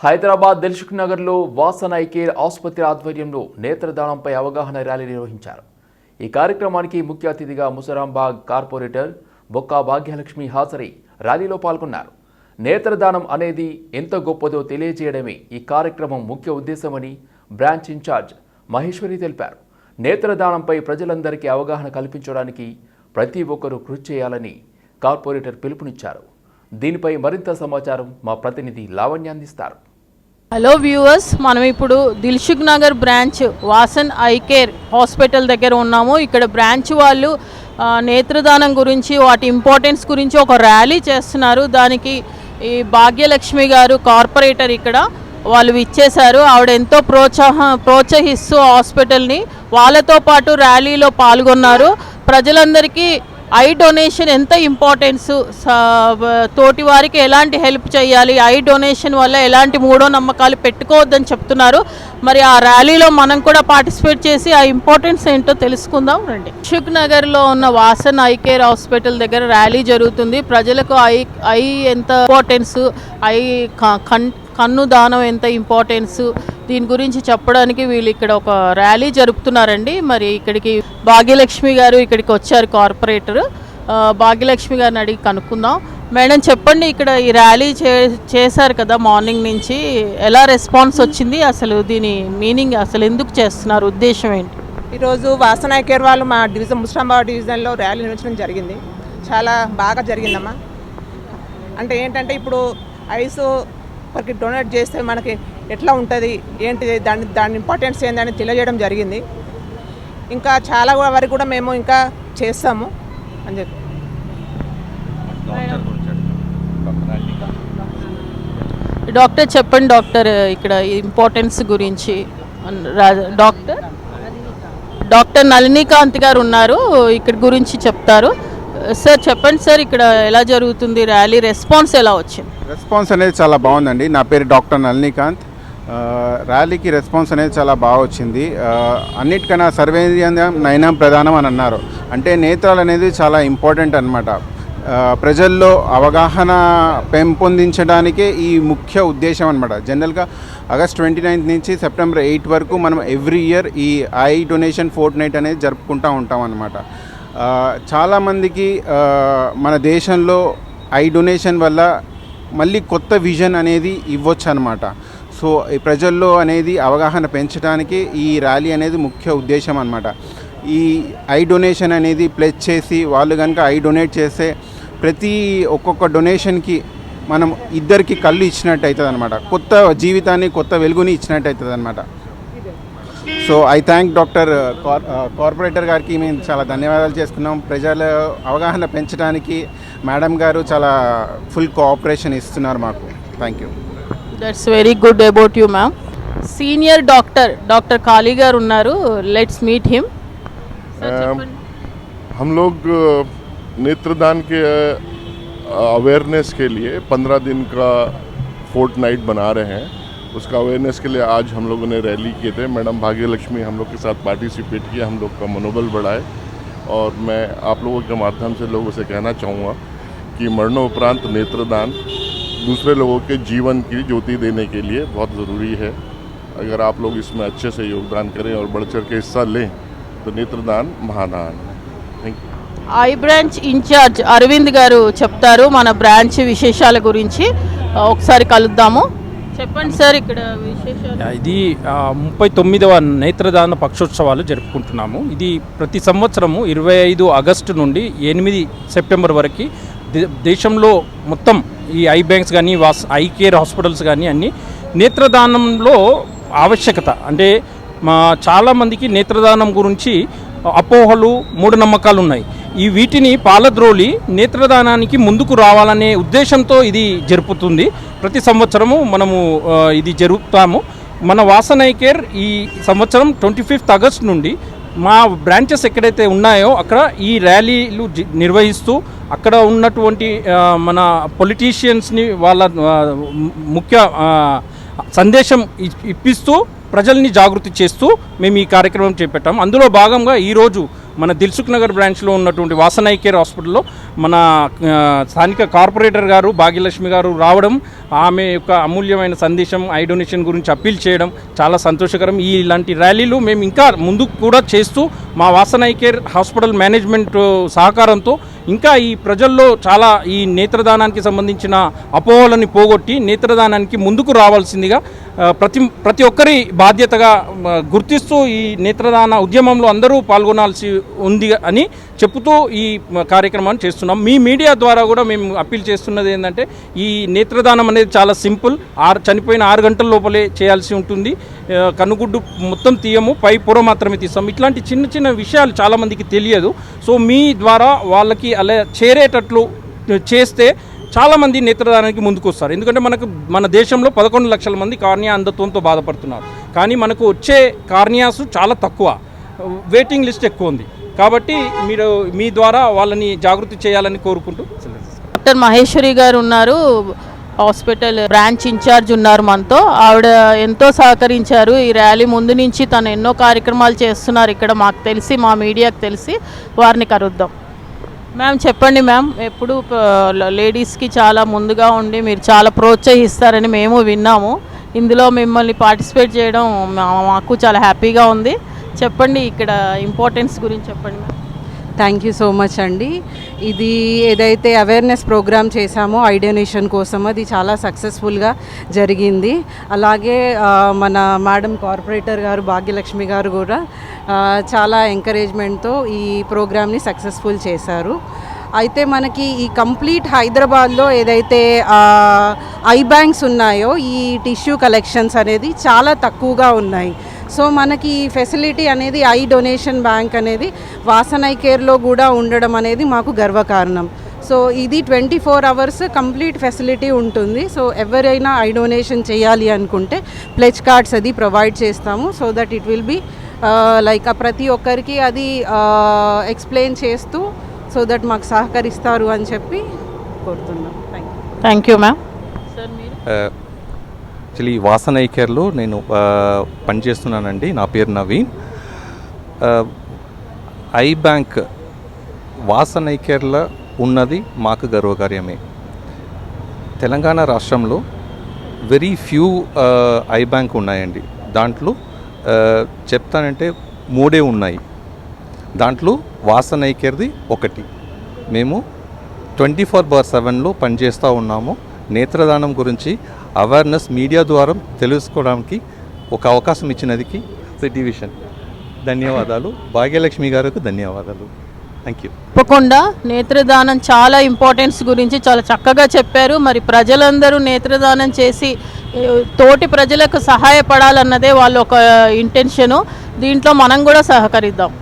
హైదరాబాద్ దిల్సుఖ్ నగర్లో Vasan I care ఆసుపత్రి ఆధ్వర్యంలో నేత్రదానంపై అవగాహన ర్యాలీ నిర్వహించారు. ఈ కార్యక్రమానికి ముఖ్య అతిథిగా ముసరాంబాగ్ కార్పొరేటర్ బొక్కా భాగ్యలక్ష్మి హాజరై ర్యాలీలో పాల్గొన్నారు. నేత్రదానం అనేది ఎంత గొప్పదో తెలియజేయడమే ఈ కార్యక్రమం ముఖ్య ఉద్దేశమని బ్రాంచ్ ఇన్ఛార్జ్ మహేశ్వరి తెలిపారు. నేత్రదానంపై ప్రజలందరికీ అవగాహన కల్పించడానికి ప్రతి ఒక్కరూ కృషి చేయాలని కార్పొరేటర్ పిలుపునిచ్చారు. దీనిపై మరింత సమాచారం మా ప్రతినిధి లావణ్య అందిస్తారు. హలో వ్యూవర్స్, మనం ఇప్పుడు Dilsukh Nagar branch Vasan I care hospital దగ్గర ఉన్నాము. ఇక్కడ బ్రాంచ్ వాళ్ళు నేత్రదానం గురించి, వాటి ఇంపార్టెన్స్ గురించి ఒక ర్యాలీ చేస్తున్నారు. దానికి ఈ భాగ్యలక్ష్మి గారు కార్పొరేటర్ ఇక్కడ వాళ్ళు ఇచ్చేశారు. ఆవిడ ఎంతో ప్రోత్సహిస్తూ హాస్పిటల్ని వాళ్ళతో పాటు ర్యాలీలో పాల్గొన్నారు. ప్రజలందరికీ ఐ డొనేషన్ ఎంత ఇంపార్టెన్స్, తోటి వారికి ఎలాంటి హెల్ప్ చేయాలి, ఐ డొనేషన్ వల్ల ఎలాంటి మూఢో నమ్మకాలు పెట్టుకోవద్దని చెప్తున్నారు. మరి ఆ ర్యాలీలో మనం కూడా పార్టిసిపేట్ చేసి ఆ ఇంపార్టెన్స్ ఏంటో తెలుసుకుందాం రండి. దిల్సుఖ్ నగర్లో ఉన్న వాసన్ ఐ కేర్ హాస్పిటల్ దగ్గర ర్యాలీ జరుగుతుంది. ప్రజలకు ఐ ఎంత ఇంపార్టెన్స్, కన్ను దానం ఎంత ఇంపార్టెన్స్, దీని గురించి చెప్పడానికి వీళ్ళు ఇక్కడ ఒక ర్యాలీ జరుపుతున్నారండి. మరి ఇక్కడికి భాగ్యలక్ష్మి గారు ఇక్కడికి వచ్చారు, కార్పొరేటర్. భాగ్యలక్ష్మి గారిని అడిగి కనుక్కుందాం. మేడం చెప్పండి, ఇక్కడ ఈ ర్యాలీ చేశారు కదా మార్నింగ్ నుంచి, ఎలా రెస్పాన్స్ వచ్చింది, అసలు దీని మీనింగ్ అసలు ఎందుకు చేస్తున్నారు, ఉద్దేశం ఏంటి? ఈరోజు వాసన్ ఐ కేర్ వాళ్ళు మా డివిజన్ ముస్లింబాద్ డివిజన్లో ర్యాలీ నిర్వహించడం జరిగింది. చాలా బాగా జరిగిందమ్మా. అంటే ఏంటంటే ఇప్పుడు ఐస్ ఒకరికి డొనేట్ చేస్తే మనకి ఎట్లా ఉంటుంది ఏంటిది, దాని ఇంపార్టెన్స్ ఏందని తెలియజేయడం జరిగింది. ఇంకా చాలా వరకు కూడా మేము ఇంకా చేస్తాము అని చెప్పి. డాక్టర్ చెప్పండి డాక్టర్, ఇక్కడ ఇంపార్టెన్స్ గురించి. డాక్టర్ నళినీకాంత్ గారు ఉన్నారు, ఇక్కడ గురించి చెప్తారు. సార్ చెప్పండి సార్, ఇక్కడ ఎలా జరుగుతుంది ర్యాలీ, రెస్పాన్స్ ఎలా వచ్చింది? రెస్పాన్స్ అనేది చాలా బాగుందండి. నా పేరు డాక్టర్ నళినీకాంత్. ర్యాలీకి రెస్పాన్స్ అనేది చాలా బాగా వచ్చింది. అన్నిటికన్నా సర్వేంద్రియం నయనం ప్రధానం అని అన్నారు. అంటే నేత్రాలు అనేది చాలా ఇంపార్టెంట్ అన్నమాట. ప్రజల్లో అవగాహన పెంపొందించడానికే ఈ ముఖ్య ఉద్దేశం అనమాట. జనరల్గా ఆగస్ట్ 29 నుంచి సెప్టెంబర్ 8 వరకు మనం ఎవ్రీ ఇయర్ ఈ ఐ డొనేషన్ ఫోర్ట్ నైట్ అనేది జరుపుకుంటూ ఉంటాం అన్నమాట. చాలామందికి మన దేశంలో ఐ డొనేషన్ వల్ల మళ్ళీ కొత్త విజన్ అనేది ఇవ్వచ్చు అనమాట. సో ఈ ప్రజల్లో అనేది అవగాహన పెంచడానికి ఈ ర్యాలీ అనేది ముఖ్య ఉద్దేశం అనమాట. ఈ ఐ డొనేషన్ అనేది ప్లెజ్ చేసి వాళ్ళు కనుక ఐ డొనేట్ చేస్తే ప్రతి ఒక్కొక్క డొనేషన్కి మనం ఇద్దరికి కళ్ళు ఇచ్చినట్టు అవుతుంది అనమాట. కొత్త జీవితాన్ని, కొత్త వెలుగుని ఇచ్చినట్టు అవుతుంది అనమాట. So I thank doctor corporator గారికి మేము చాలా ధన్యవాదాలు చేసుకున్నాం. ప్రజల అవగాహన పెంచడానికి మేడం గారు చాలా ఫుల్ కోఆపరేషన్ ఇస్తున్నారు మాకు. Thank you. That's very good about you ma'am. Senior doctor Kali గారు ఉన్నారు, లెట్స్ మీట్ హిమ్. हम लोग नेत्रदान के अवेयरनेस के लिए 15 दिन का फोर्ट नाइट बना रहे हैं. उसका अवेयरनेस के लिए आज हम लोगों ने रैली किए थे. मैडम भाग्यलक्ष्मी हम लोग के साथ पार्टिसिपेट किया, हम लोग का मनोबल बढ़ाए. और मैं आप लोगों के माध्यम से लोगों से कहना चाहूँगा कि मरणोपरांत नेत्रदान दूसरे लोगों के जीवन की ज्योति देने के लिए बहुत ज़रूरी है. अगर आप लोग इसमें अच्छे से योगदान करें और बढ़ चढ़ के हिस्सा लें तो నేత్రదాన్ మహాదాన్. Thank you. Eye branch incharge Aravind గారు చెప్తారు మన బ్రాంచ్ విశేషాల గురించి. ఒకసారి కలుద్దాము. చెప్పండి సార్, ఇక్కడ విశేషాలు. ఇది 39వ నేత్రదాన పక్షోత్సవాలు జరుపుకుంటున్నాము. ఇది ప్రతి సంవత్సరము 25 ఆగస్టు నుండి 8 సెప్టెంబర్ వరకు దేశంలో మొత్తం ఈ ఐ బ్యాంక్స్ కానీ, ఐ కేర్ హాస్పిటల్స్ కానీ అన్నీ నేత్రదానంలో ఆవశ్యకత. అంటే చాలామందికి నేత్రదానం గురించి అపోహలు, మూఢనమ్మకాలు ఉన్నాయి. వీటిని పాలద్రోలి నేత్రదానానికి ముందుకు రావాలనే ఉద్దేశంతో ఇది జరుపుతుంది. ప్రతి సంవత్సరము మనము ఇది జరుపుతాము. మన వాసన్ ఐ కేర్ ఈ సంవత్సరం 25 ఆగస్ట్ నుండి మా బ్రాంచెస్ ఎక్కడైతే ఉన్నాయో అక్కడ ఈ ర్యాలీలు నిర్వహిస్తూ అక్కడ ఉన్నటువంటి మన పొలిటీషియన్స్ని వాళ్ళ ముఖ్య సందేశం ఇప్పిస్తూ ప్రజల్ని జాగృతి చేస్తూ మేము ఈ కార్యక్రమం చేపట్టాము. అందులో భాగంగా ఈరోజు మన దిల్సుఖ్ నగర్ బ్రాంచ్లో ఉన్నటువంటి వాసన్ ఐ కేర్ హాస్పిటల్లో మన స్థానిక కార్పొరేటర్ గారు భాగ్యలక్ష్మి గారు రావడం, ఆమె యొక్క అమూల్యమైన సందేశం ఐ డొనేషన్ గురించి అప్పీల్ చేయడం చాలా సంతోషకరం. ఇలాంటి ర్యాలీలు మేము ఇంకా ముందుకు కూడా చేస్తూ మా వాసన ఐ కేర్ హాస్పిటల్ మేనేజ్మెంట్ సహకారంతో ఇంకా ఈ ప్రజల్లో చాలా ఈ నేత్రదానానికి సంబంధించిన అపోహలని పోగొట్టి నేత్రదానానికి ముందుకు రావాల్సిందిగా ప్రతి ఒక్కరి బాధ్యతగా గుర్తిస్తూ ఈ నేత్రదాన ఉద్యమంలో అందరూ పాల్గొనాల్సి ఉంది అని చెబుతూ ఈ కార్యక్రమాన్ని చేస్తున్నాం. మీ మీడియా ద్వారా కూడా మేము అప్పీల్ చేస్తున్నది ఏంటంటే ఈ నేత్రదానం అనేది చాలా సింపుల్. చనిపోయిన 6 గంటల లోపలే చేయాల్సి ఉంటుంది. కనుగుడ్డు మొత్తం తీయము, పై పొర మాత్రమే తీస్తాం. ఇట్లాంటి చిన్న చిన్న విషయాలు చాలామందికి తెలియదు. సో మీ ద్వారా వాళ్ళకి అలా చేరేటట్లు చేస్తే చాలామంది నేత్రదానానికి ముందుకు వస్తారు. ఎందుకంటే మన దేశంలో 11 లక్షల మంది కార్నియా అంధత్వంతో బాధపడుతున్నారు. కానీ మనకు వచ్చే కార్నియాస్ చాలా తక్కువ, వెయిటింగ్ లిస్ట్ ఎక్కువ ఉంది. కాబట్టి మీరు మీ ద్వారా వాళ్ళని జాగృతి చేయాలని కోరుకుంటూ. డాక్టర్ మహేశ్వరి గారు ఉన్నారు, హాస్పిటల్ బ్రాంచ్ ఇన్ఛార్జ్ ఉన్నారు మనతో. ఆవిడ ఎంతో సహకరించారు. ఈ ర్యాలీ ముందు నుంచి తను ఎన్నో కార్యక్రమాలు చేస్తున్నారు ఇక్కడ మాకు తెలిసి, మా మీడియాకు తెలిసి. వారిని కలుద్దాం. మ్యామ్ చెప్పండి మ్యామ్, ఎప్పుడు లేడీస్కి చాలా ముందుగా ఉండి మీరు చాలా ప్రోత్సహిస్తారని మేము విన్నాము. ఇందులో మిమ్మల్ని పార్టిసిపేట్ చేయడం మాకు చాలా హ్యాపీగా ఉంది. చెప్పండి ఇక్కడ ఇంపార్టెన్స్ గురించి చెప్పండి ma'am. Thank you so much అండి. ఇది ఏదైతే అవేర్నెస్ ప్రోగ్రామ్ చేశామో ఐ డొనేషన్ కోసం, అది చాలా సక్సెస్ఫుల్గా జరిగింది. అలాగే మన మేడం కార్పొరేటర్ గారు భాగ్యలక్ష్మి గారు కూడా చాలా ఎంకరేజ్మెంట్తో ఈ ప్రోగ్రామ్ని సక్సెస్ఫుల్ చేశారు. అయితే మనకి ఈ కంప్లీట్ హైదరాబాద్లో ఏదైతే ఐ బ్యాంక్స్ ఉన్నాయో ఈ టిష్యూ కలెక్షన్స్ అనేది చాలా తక్కువగా ఉన్నాయి. సో మనకి ఈ ఫెసిలిటీ అనేది ఐ డొనేషన్ బ్యాంక్ అనేది వాసన ఐ కేర్లో కూడా ఉండడం అనేది మాకు గర్వకారణం. సో ఇది 24 hours కంప్లీట్ ఫెసిలిటీ ఉంటుంది. సో ఎవరైనా ఐ డొనేషన్ చేయాలి అనుకుంటే ప్లెజ్ కార్డ్స్ అది ప్రొవైడ్ చేస్తాము. So that it will be like ప్రతి ఒక్కరికి అది ఎక్స్ప్లెయిన్ చేస్తూ సో దట్ మాకు సహకరిస్తారు అని చెప్పి కోరుతున్నాం. Thank you ma'am. సార్ మీరు యాక్చువల్లీ వాసన ఐ కేర్లో నేను పనిచేస్తున్నానండి. నా పేరు నవీన్. ఐ బ్యాంక్ వాసన ఐ కేర్లో ఉన్నది మాకు గర్వకార్యమే. తెలంగాణ రాష్ట్రంలో వెరీ ఫ్యూ ఐ బ్యాంక్ ఉన్నాయండి. దాంట్లో చెప్తానంటే 3 ఉన్నాయి. దాంట్లో వాసన ఐ కేర్ది ఒకటి. మేము 24/7లో పనిచేస్తూ ఉన్నాము. నేత్రదానం గురించి అవేర్నెస్ మీడియా ద్వారా తెలుసుకోవడానికి ఒక అవకాశం ఇచ్చినదికి సిటీ విషన్ ధన్యవాదాలు. భాగ్యలక్ష్మి గారికి ధన్యవాదాలు. Thank you. తప్పకుండా నేత్రదానం చాలా ఇంపార్టెన్స్ గురించి చాలా చక్కగా చెప్పారు. మరి ప్రజలందరూ నేత్రదానం చేసి తోటి ప్రజలకు సహాయపడాలన్నదే వాళ్ళ ఒక ఇంటెన్షను. దీంట్లో మనం కూడా సహకరిద్దాం.